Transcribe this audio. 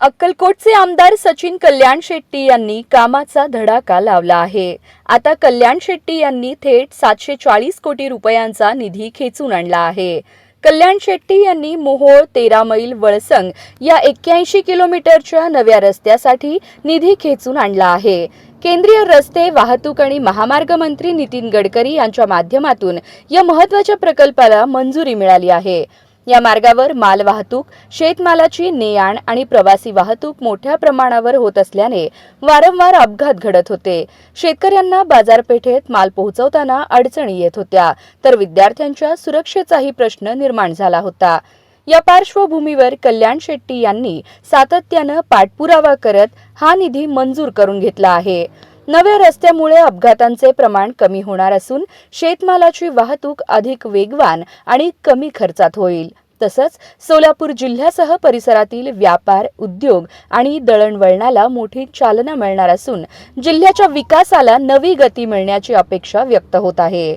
अक्कलकोटचे आमदार सचिन कल्याण शेट्टी यांनी कामाचा धडाका लावला आहे। आता कल्याण शेट्टी यांनी थेट 740 कोटी रुपयांचा निधी खेचून आणला आहे। कल्याण शेट्टी यांनी मोहोळ 13 मैल वळसंग या 81 किलोमीटरच्या नव्या रस्त्यासाठी निधी खेचून आणला आहे। केंद्रीय रस्ते वाहतूक आणि महामार्ग मंत्री नितीन गडकरी यांच्या माध्यमातून या महत्त्वाच्या प्रकल्पाला मंजुरी मिळाली आहे। या मार्गावर माल वाहतूक, शेतमालाची ने-आण आणि प्रवासी वाहतूक मोठ्या प्रमाणावर होत असल्याने वारंवार अपघात घडत होते। शेतकऱ्यांना बाजारपेठेत माल पोहोचवताना अडचणी येत होत्या, तर विद्यार्थ्यांच्या सुरक्षेचाही प्रश्न निर्माण झाला होता। या पार्श्वभूमीवर कल्याण शेट्टी यांनी सातत्याने पाठपुरावा करत हा निधी मंजूर करून घेतला आहे। नव्या रस्त्यामुळे अपघातांचे प्रमाण कमी होणार असून शेतमालाची वाहतूक अधिक वेगवान आणि कमी खर्चात होईल। तसंच सोलापूर जिल्ह्यासह परिसरातील व्यापार, उद्योग आणि दळणवळणाला मोठी चालना मिळणार असून जिल्ह्याच्या विकासाला नवी गती मिळण्याची अपेक्षा व्यक्त होत आहे।